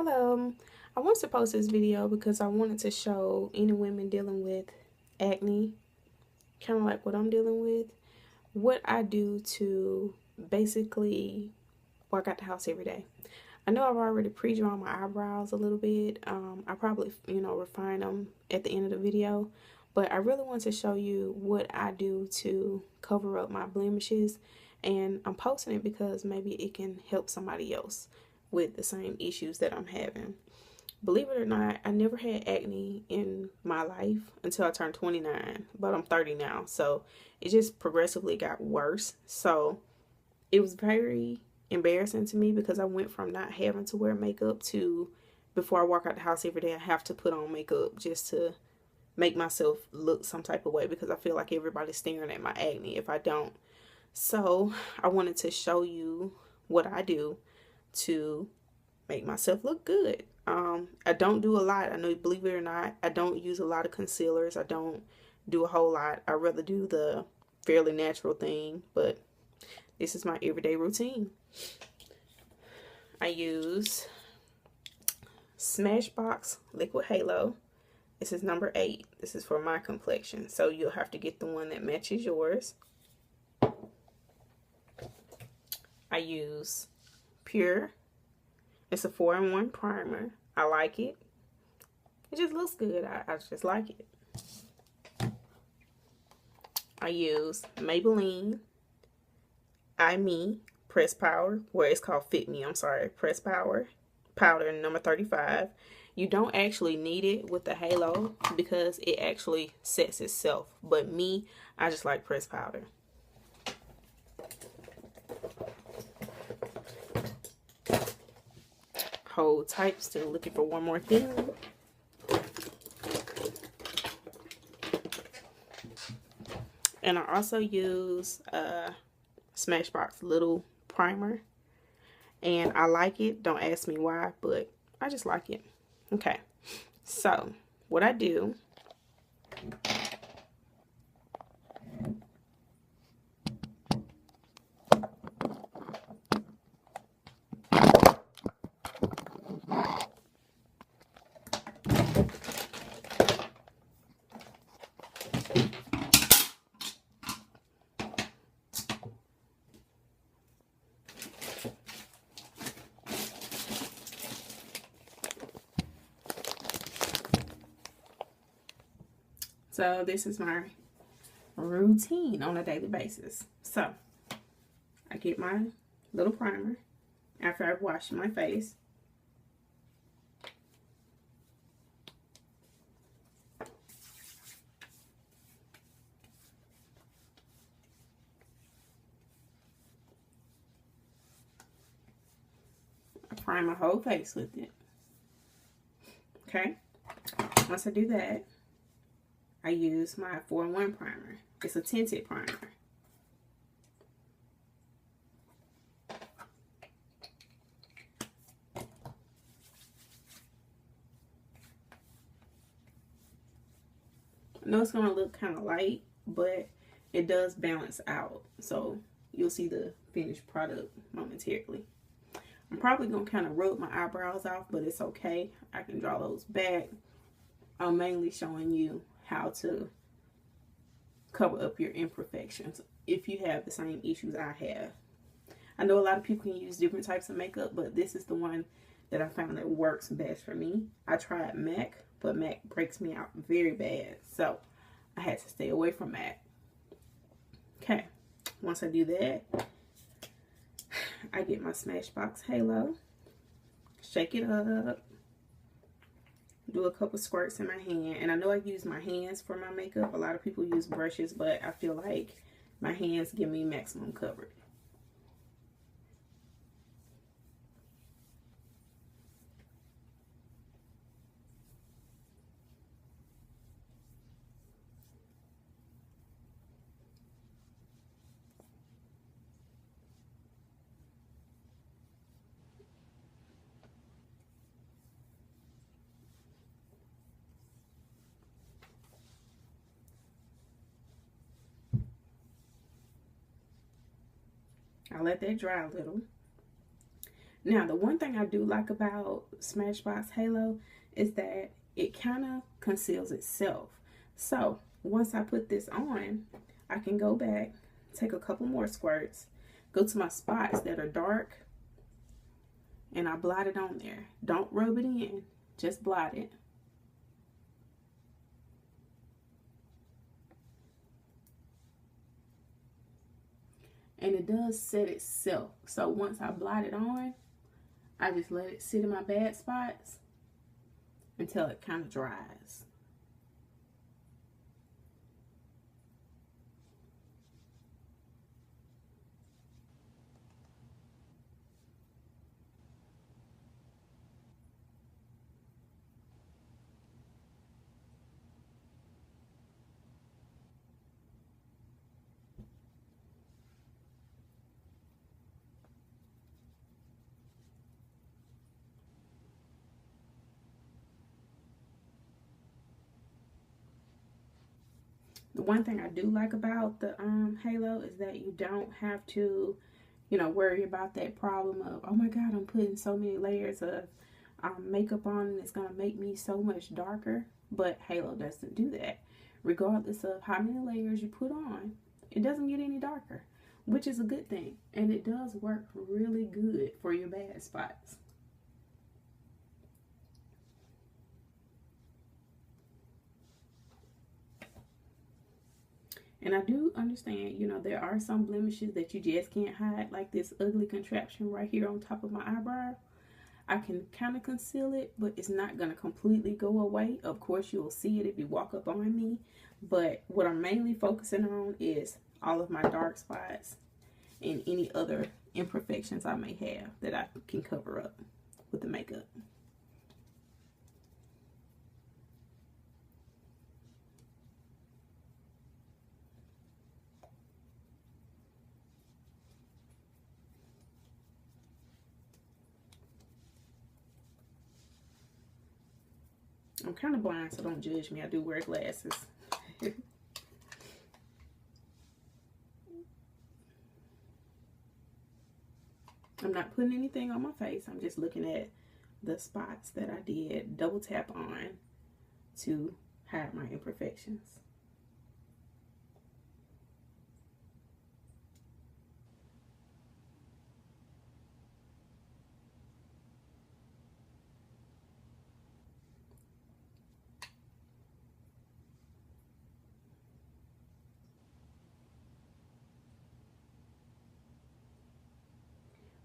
Hello, I wanted to post this video because I wanted to show any women dealing with acne, kind of like what I'm dealing with, what I do to basically work out the house every day. I know I've already pre-drawn my eyebrows a little bit. I probably, refine them at the end of the video, but I really want to show you what I do to cover up my blemishes, and I'm posting it because maybe it can help somebody else with the same issues that I'm having. Believe it or not, I never had acne in my life until I turned 29, but I'm 30 now, so it just progressively got worse. So it was very embarrassing to me because I went from not having to wear makeup to, before I walk out the house every day, I have to put on makeup just to make myself look some type of way because I feel like everybody's staring at my acne if I don't. So I wanted to show you what I do to make myself look good. I don't do a lot. I know, believe it or not, I don't use a lot of concealers. I don't do a whole lot. I rather do the fairly natural thing, but this is my everyday routine. I use Smashbox Liquid Halo. This is number 8. This is for my complexion, so you'll have to get the one that matches yours. I use Pure. It's a 4-in-1 primer. I like it. It just looks good. I just like it. I use Maybelline Me Press Power, where it's called Fit Me, I'm sorry, Press Power powder number 35. You don't actually need it with the halo because it actually sets itself, but me, I just like press powder. Hold tight, still looking for one more thing. And I also use Smashbox Little Primer, and I like it. Don't ask me why, but I just like it. Okay, so what I do, so this is my routine on a daily basis. So I get my little primer after I've washed my face. I prime my whole face with it. Okay, once I do that, I use my 4-in-1 primer. It's a tinted primer. I know it's going to look kind of light, but it does balance out. So you'll see the finished product momentarily. I'm probably going to kind of rub my eyebrows off, but it's okay. I can draw those back. I'm mainly showing you how to cover up your imperfections if you have the same issues I have. I know a lot of people can use different types of makeup, but this is the one that I found that works best for me. I tried MAC, but MAC breaks me out very bad, so I had to stay away from MAC. Okay, once I do that, I get my Smashbox Halo, shake it up, do a couple squirts in my hand. And I know I use my hands for my makeup. A lot of people use brushes, but I feel like my hands give me maximum coverage. I let that dry a little. Now, the one thing I do like about Smashbox Halo is that it kind of conceals itself. So once I put this on, I can go back, take a couple more squirts, go to my spots that are dark, and I blot it on there. Don't rub it in, just blot it. And it does set itself. So once I blot it on, I just let it sit in my bad spots until it kind of dries. The one thing I do like about the Halo is that you don't have to, worry about that problem of, oh my God, I'm putting so many layers of makeup on and it's going to make me so much darker. But Halo doesn't do that. Regardless of how many layers you put on, it doesn't get any darker, which is a good thing. And it does work really good for your bad spots. And I do understand, there are some blemishes that you just can't hide, like this ugly contraption right here on top of my eyebrow. I can kind of conceal it, but it's not going to completely go away. Of course, you'll see it if you walk up on me. But what I'm mainly focusing on is all of my dark spots and any other imperfections I may have that I can cover up with the makeup. I'm kind of blind, so don't judge me. I do wear glasses. I'm not putting anything on my face. I'm just looking at the spots that I did double tap on to hide my imperfections.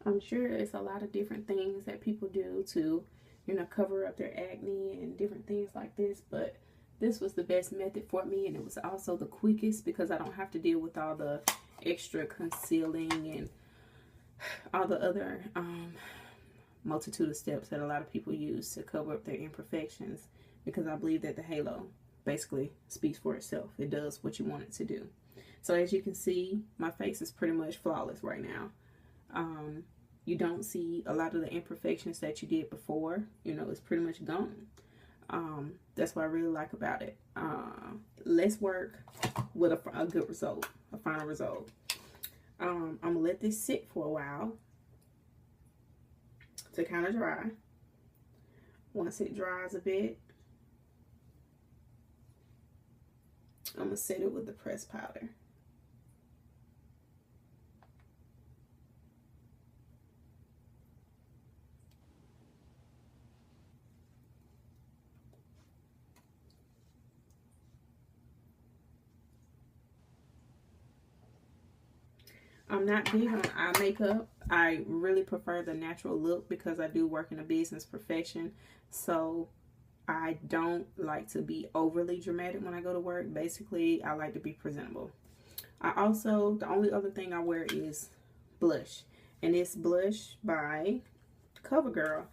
I'm sure it's a lot of different things that people do to, cover up their acne and different things like this, but this was the best method for me, and it was also the quickest because I don't have to deal with all the extra concealing and all the other multitude of steps that a lot of people use to cover up their imperfections, because I believe that the Halo basically speaks for itself. It does what you want it to do. So as you can see, my face is pretty much flawless right now. You don't see a lot of the imperfections that you did before. It's pretty much gone. That's what I really like about it. Let's work with a good result, a final result. I'm gonna let this sit for a while to kind of dry. Once it dries a bit, I'm gonna set it with the pressed powder. I'm not big on eye makeup. I really prefer the natural look because I do work in a business profession. So I don't like to be overly dramatic when I go to work. Basically, I like to be presentable. The only other thing I wear is blush. And it's blush by CoverGirl.